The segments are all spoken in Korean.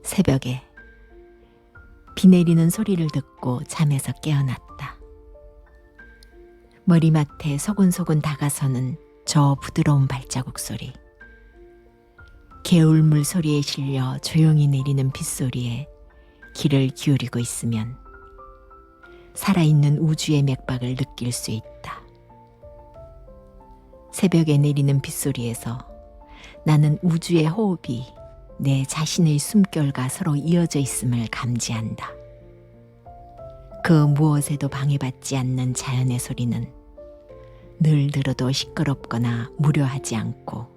새벽에 비 내리는 소리를 듣고 잠에서 깨어났다. 머리맡에 소근소근 다가서는 저 부드러운 발자국 소리. 개울물 소리에 실려 조용히 내리는 빗소리에 귀를 기울이고 있으면 살아있는 우주의 맥박을 느낄 수 있다. 새벽에 내리는 빗소리에서 나는 우주의 호흡이 내 자신의 숨결과 서로 이어져 있음을 감지한다. 그 무엇에도 방해받지 않는 자연의 소리는 늘 들어도 시끄럽거나 무료하지 않고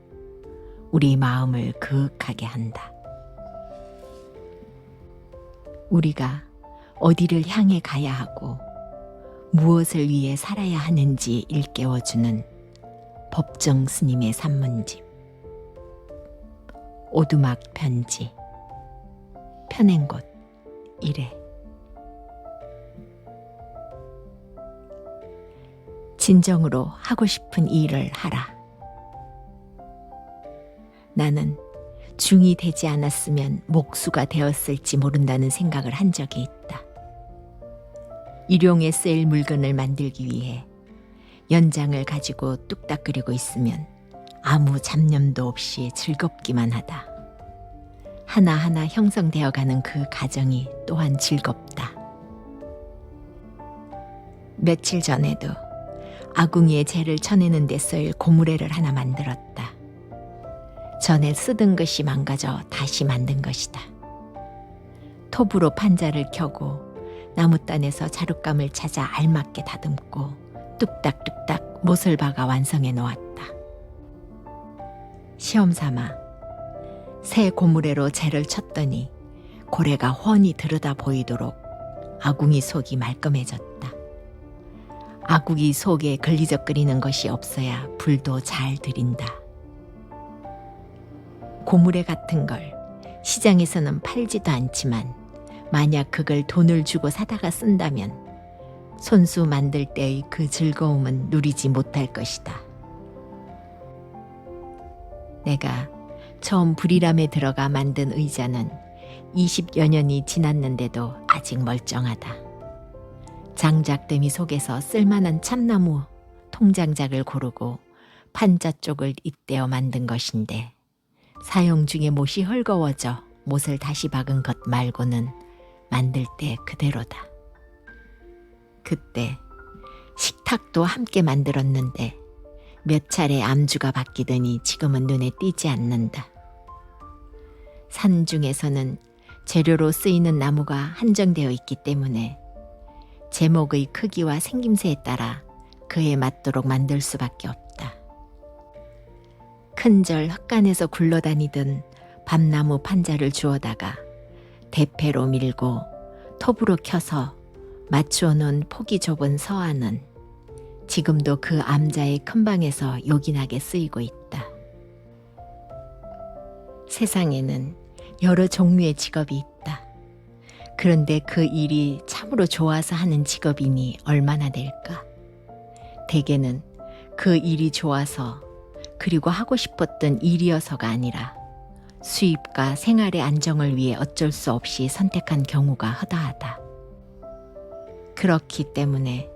우리 마음을 그윽하게 한다. 우리가 어디를 향해 가야 하고 무엇을 위해 살아야 하는지 일깨워주는 법정 스님의 산문집. 오두막 편지. 펴낸 곳 이래. 진정으로 하고 싶은 일을 하라. 나는 중이 되지 않았으면 목수가 되었을지 모른다는 생각을 한 적이 있다. 일용에 쓰일 물건을 만들기 위해 연장을 가지고 뚝딱 끓이고 있으면 아무 잡념도 없이 즐겁기만 하다. 하나하나 형성되어가는 그 과정이 또한 즐겁다. 며칠 전에도 아궁이에 재를 쳐내는 데 쓸 고무래를 하나 만들었다. 전에 쓰던 것이 망가져 다시 만든 것이다. 톱으로 판자를 켜고 나무단에서 자룻감을 찾아 알맞게 다듬고 뚝딱뚝딱 못을 박아 완성해 놓았다. 시험삼아 새 고무래로 재를 쳤더니 고래가 훤히 들여다 보이도록 아궁이 속이 말끔해졌다. 아궁이 속에 걸리적거리는 것이 없어야 불도 잘 들인다. 고무래 같은 걸 시장에서는 팔지도 않지만 만약 그걸 돈을 주고 사다가 쓴다면 손수 만들 때의 그 즐거움은 누리지 못할 것이다. 내가 처음 불이람에 들어가 만든 의자는 20여 년이 지났는데도 아직 멀쩡하다. 장작더미 속에서 쓸만한 참나무 통장작을 고르고 판자 쪽을 잇대어 만든 것인데 사용 중에 못이 헐거워져 못을 다시 박은 것 말고는 만들 때 그대로다. 그때 식탁도 함께 만들었는데 몇 차례 암주가 바뀌더니 지금은 눈에 띄지 않는다. 산 중에서는 재료로 쓰이는 나무가 한정되어 있기 때문에 제목의 크기와 생김새에 따라 그에 맞도록 만들 수밖에 없다. 큰절 헛간에서 굴러다니던 밤나무 판자를 주워다가 대패로 밀고 톱으로 켜서 맞추어 놓은 폭이 좁은 서안은 지금도 그 암자의 큰 방에서 요긴하게 쓰이고 있다. 세상에는 여러 종류의 직업이 있다. 그런데 그 일이 참으로 좋아서 하는 직업이니 얼마나 될까? 대개는 그 일이 좋아서 그리고 하고 싶었던 일이어서가 아니라 수입과 생활의 안정을 위해 어쩔 수 없이 선택한 경우가 허다하다. 그렇기 때문에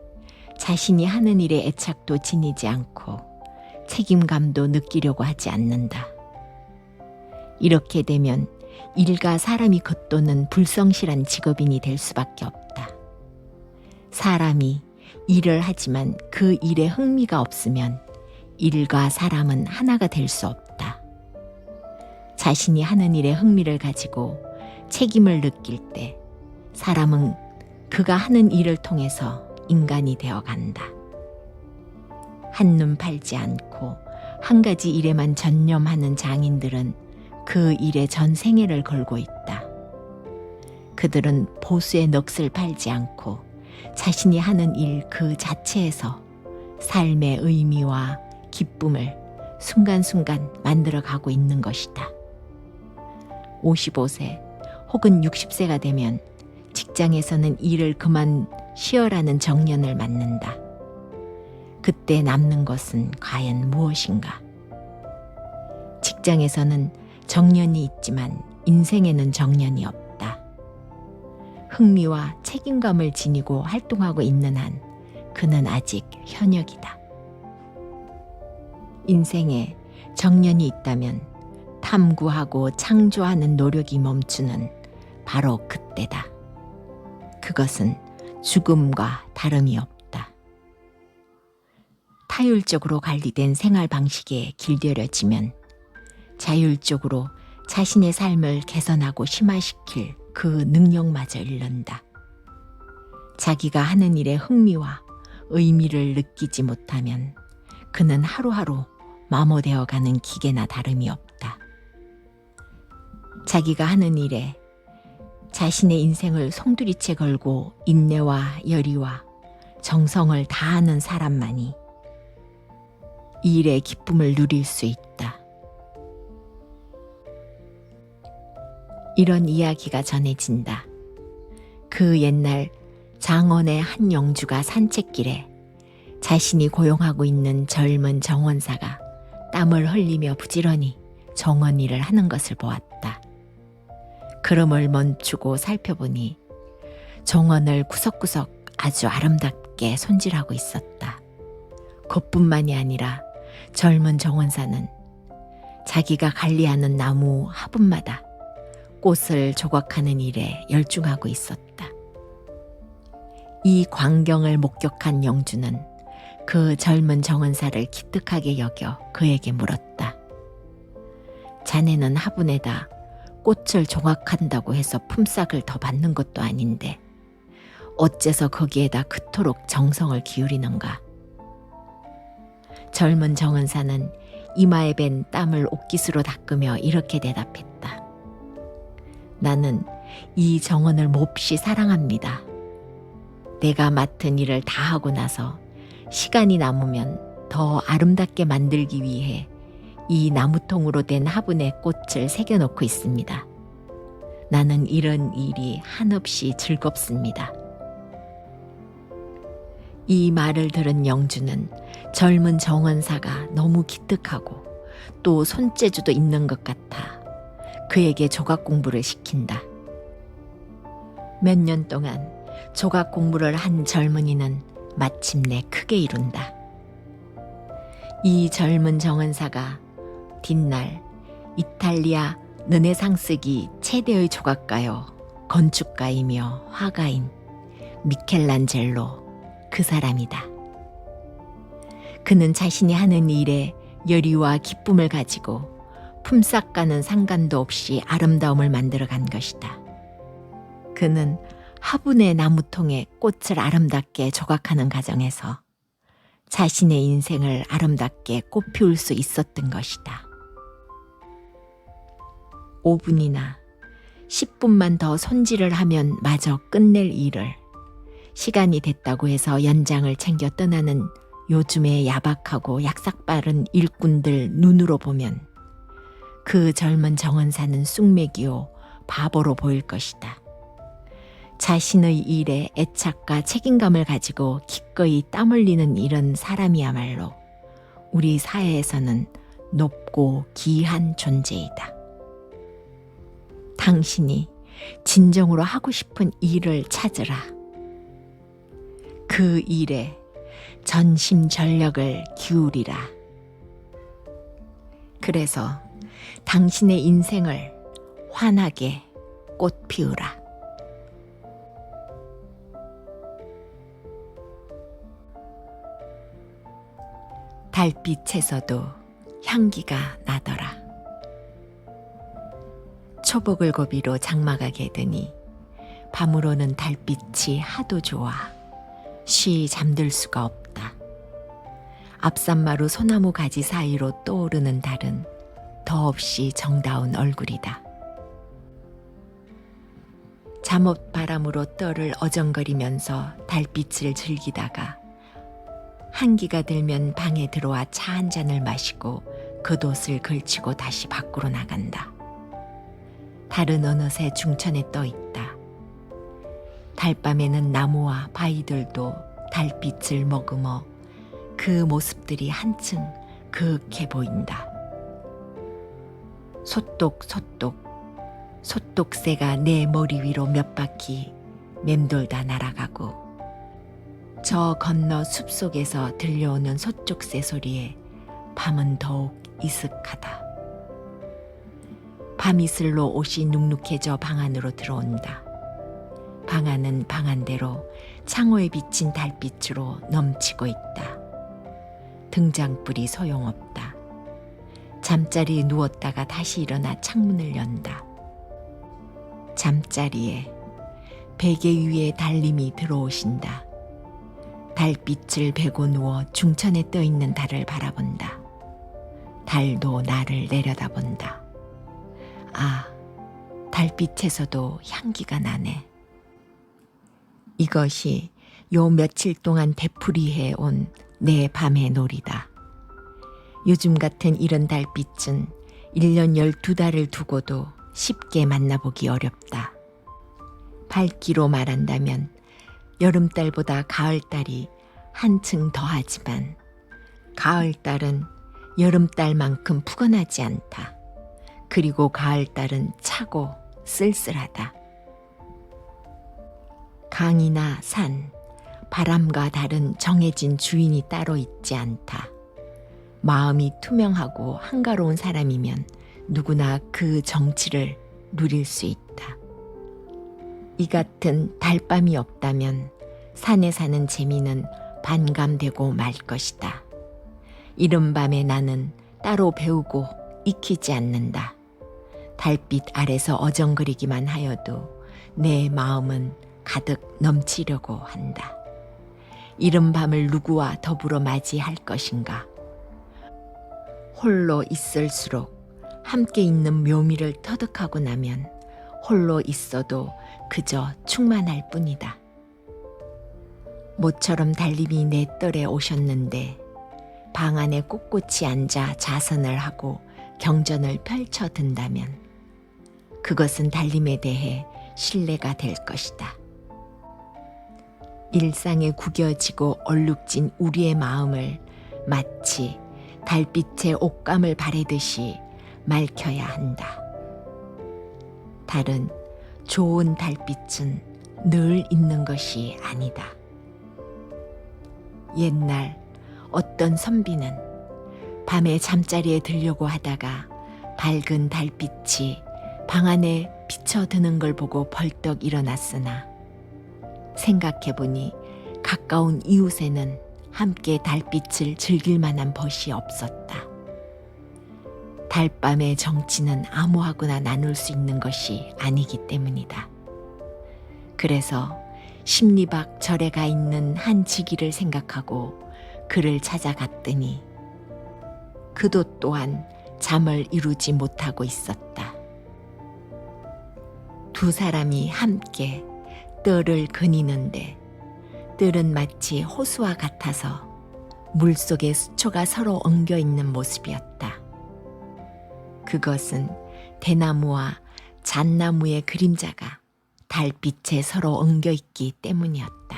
자신이 하는 일에 애착도 지니지 않고 책임감도 느끼려고 하지 않는다. 이렇게 되면 일과 사람이 겉도는 불성실한 직업인이 될 수밖에 없다. 사람이 일을 하지만 그 일에 흥미가 없으면 일과 사람은 하나가 될 수 없다. 자신이 하는 일에 흥미를 가지고 책임을 느낄 때 사람은 그가 하는 일을 통해서 인간이 되어간다. 한눈 팔지 않고 한 가지 일에만 전념하는 장인들은 그 일에 전 생애를 걸고 있다. 그들은 보수의 넋을 팔지 않고 자신이 하는 일 그 자체에서 삶의 의미와 기쁨을 순간순간 만들어가고 있는 것이다. 55세 혹은 60세가 되면 직장에서는 일을 그만 쉬어라는 정년을 맞는다. 그때 남는 것은 과연 무엇인가? 직장에서는 정년이 있지만 인생에는 정년이 없다. 흥미와 책임감을 지니고 활동하고 있는 한 그는 아직 현역이다. 인생에 정년이 있다면 탐구하고 창조하는 노력이 멈추는 바로 그때다. 그것은 죽음과 다름이 없다. 타율적으로 관리된 생활 방식에 길들여지면 자율적으로 자신의 삶을 개선하고 심화시킬 그 능력마저 잃는다. 자기가 하는 일에 흥미와 의미를 느끼지 못하면 그는 하루하루 마모되어 가는 기계나 다름이 없다. 자기가 하는 일에 자신의 인생을 송두리째 걸고 인내와 열의와 정성을 다하는 사람만이 이 일의 기쁨을 누릴 수 있다. 이런 이야기가 전해진다. 그 옛날 장원의 한 영주가 산책길에 자신이 고용하고 있는 젊은 정원사가 땀을 흘리며 부지런히 정원 일을 하는 것을 보았다. 걸음을 멈추고 살펴보니 정원을 구석구석 아주 아름답게 손질하고 있었다. 그뿐만이 아니라 젊은 정원사는 자기가 관리하는 나무 화분마다 꽃을 조각하는 일에 열중하고 있었다. 이 광경을 목격한 영주는 그 젊은 정원사를 기특하게 여겨 그에게 물었다. 자네는 화분에다 꽃을 조각한다고 해서 품삯을 더 받는 것도 아닌데 어째서 거기에다 그토록 정성을 기울이는가? 젊은 정은사는 이마에 밴 땀을 옷깃으로 닦으며 이렇게 대답했다. 나는 이 정원을 몹시 사랑합니다. 내가 맡은 일을 다 하고 나서 시간이 남으면 더 아름답게 만들기 위해 이 나무통으로 된 화분에 꽃을 새겨놓고 있습니다. 나는 이런 일이 한없이 즐겁습니다. 이 말을 들은 영주는 젊은 정원사가 너무 기특하고 또 손재주도 있는 것 같아 그에게 조각 공부를 시킨다. 몇 년 동안 조각 공부를 한 젊은이는 마침내 크게 이룬다. 이 젊은 정원사가 뒷날 이탈리아 르네상스기 최대의 조각가요 건축가이며 화가인 미켈란젤로 그 사람이다. 그는 자신이 하는 일에 열의와 기쁨을 가지고 품삯과는 상관도 없이 아름다움을 만들어 간 것이다. 그는 화분의 나무통에 꽃을 아름답게 조각하는 과정에서 자신의 인생을 아름답게 꽃피울 수 있었던 것이다. 5분이나 10분만 더 손질을 하면 마저 끝낼 일을 시간이 됐다고 해서 연장을 챙겨 떠나는 요즘의 야박하고 약삭빠른 일꾼들 눈으로 보면 그 젊은 정원사는 쑥맥이요 바보로 보일 것이다. 자신의 일에 애착과 책임감을 가지고 기꺼이 땀 흘리는 이런 사람이야말로 우리 사회에서는 높고 귀한 존재이다. 당신이 진정으로 하고 싶은 일을 찾으라. 그 일에 전심전력을 기울이라. 그래서 당신의 인생을 환하게 꽃피우라. 달빛에서도 향기가 나더라. 초복을 고비로 장막하게 되니 밤으로는 달빛이 하도 좋아 쉬 잠들 수가 없다. 앞산마루 소나무 가지 사이로 떠오르는 달은 더없이 정다운 얼굴이다. 잠옷 바람으로 떨을 어정거리면서 달빛을 즐기다가 한기가 들면 방에 들어와 차 한 잔을 마시고 겉옷을 걸치고 다시 밖으로 나간다. 달은 어느새 중천에 떠 있다. 달밤에는 나무와 바위들도 달빛을 머금어 그 모습들이 한층 그윽해 보인다. 소똑소똑 솥독새가 내 머리 위로 몇 바퀴 맴돌다 날아가고 저 건너 숲속에서 들려오는 솥족새 소리에 밤은 더욱 이슥하다. 밤이슬로 옷이 눅눅해져 방 안으로 들어온다. 방 안은 방 안대로 창호에 비친 달빛으로 넘치고 있다. 등장불이 소용없다. 잠자리에 누웠다가 다시 일어나 창문을 연다. 잠자리에 베개 위에 달님이 들어오신다. 달빛을 베고 누워 중천에 떠있는 달을 바라본다. 달도 나를 내려다본다. 아, 달빛에서도 향기가 나네. 이것이 요 며칠 동안 되풀이해 온 내 밤의 놀이다. 요즘 같은 이런 달빛은 1년 12달을 두고도 쉽게 만나보기 어렵다. 밝기로 말한다면 여름달보다 가을달이 한층 더하지만 가을달은 여름달만큼 푸근하지 않다. 그리고 가을달은 차고 쓸쓸하다. 강이나 산, 바람과 달은 정해진 주인이 따로 있지 않다. 마음이 투명하고 한가로운 사람이면 누구나 그 정취를 누릴 수 있다. 이 같은 달밤이 없다면 산에 사는 재미는 반감되고 말 것이다. 이른 밤에 나는 따로 배우고 익히지 않는다. 달빛 아래서 어정거리기만 하여도 내 마음은 가득 넘치려고 한다. 이른 밤을 누구와 더불어 맞이할 것인가? 홀로 있을수록 함께 있는 묘미를 터득하고 나면 홀로 있어도 그저 충만할 뿐이다. 모처럼 달님이 내 뜰에 오셨는데 방 안에 꼿꼿이 앉아 자선을 하고 경전을 펼쳐든다면 그것은 달님에 대해 신뢰가 될 것이다. 일상에 구겨지고 얼룩진 우리의 마음을 마치 달빛의 옷감을 바래듯이 맑혀야 한다. 달은 좋은 달빛은 늘 있는 것이 아니다. 옛날 어떤 선비는 밤에 잠자리에 들려고 하다가 밝은 달빛이 방 안에 비쳐드는 걸 보고 벌떡 일어났으나 생각해보니 가까운 이웃에는 함께 달빛을 즐길 만한 벗이 없었다. 달밤의 정취는 아무하고나 나눌 수 있는 것이 아니기 때문이다. 그래서 십리박 절에 가 있는 한 지기를 생각하고 그를 찾아갔더니 그도 또한 잠을 이루지 못하고 있었다. 두 사람이 함께 뜰을 거니는데 뜰은 마치 호수와 같아서 물속에 수초가 서로 엉겨 있는 모습이었다. 그것은 대나무와 잣나무의 그림자가 달빛에 서로 엉겨 있기 때문이었다.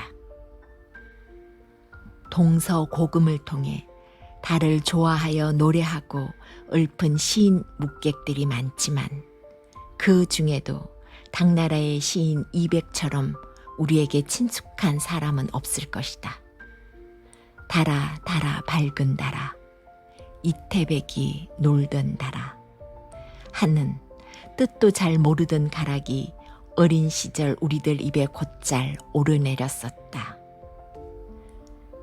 동서고금을 통해 달을 좋아하여 노래하고 읊은 시인 묵객들이 많지만 그 중에도 당나라의 시인 이백처럼 우리에게 친숙한 사람은 없을 것이다. 달아 달아 밝은 달아 이태백이 놀던 달아 하는 뜻도 잘 모르던 가락이 어린 시절 우리들 입에 곧잘 오르내렸었다.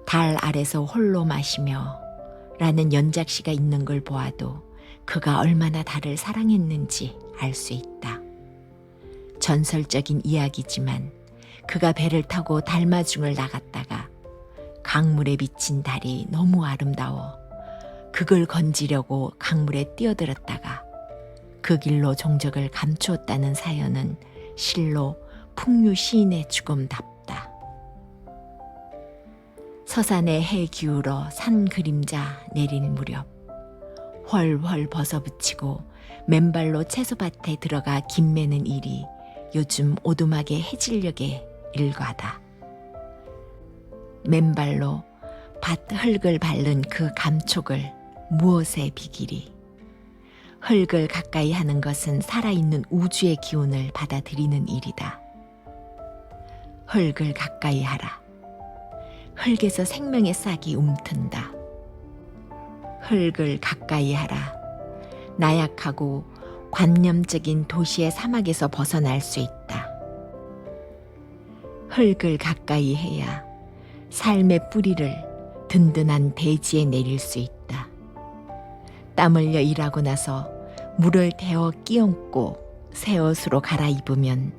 달 아래서 홀로 마시며 라는 연작시가 있는 걸 보아도 그가 얼마나 달을 사랑했는지 알 수 있다. 전설적인 이야기지만 그가 배를 타고 달마중을 나갔다가 강물에 비친 달이 너무 아름다워 그걸 건지려고 강물에 뛰어들었다가 그 길로 종적을 감추었다는 사연은 실로 풍류 시인의 죽음답다. 서산에 해 기울어 산 그림자 내릴 무렵 훨훨 벗어붙이고 맨발로 채소밭에 들어가 김 매는 일이 요즘 오두막의 해질녘의 일과다. 맨발로 밭 흙을 밟는 그 감촉을 무엇에 비기리. 흙을 가까이 하는 것은 살아있는 우주의 기운을 받아들이는 일이다. 흙을 가까이 하라. 흙에서 생명의 싹이 움튼다. 흙을 가까이 하라. 나약하고 관념적인 도시의 사막에서 벗어날 수 있다. 흙을 가까이 해야 삶의 뿌리를 든든한 대지에 내릴 수 있다. 땀 흘려 일하고 나서 물을 데워 끼얹고 새 옷으로 갈아입으면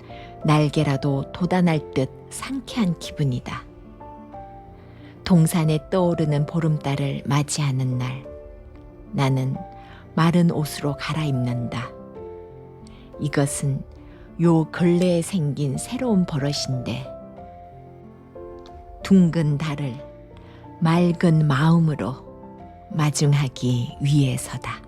날개라도 돋아날 듯 상쾌한 기분이다. 동산에 떠오르는 보름달을 맞이하는 날, 나는 마른 옷으로 갈아입는다. 이것은 요 근래에 생긴 새로운 버릇인데, 둥근 달을 맑은 마음으로 마중하기 위해서다.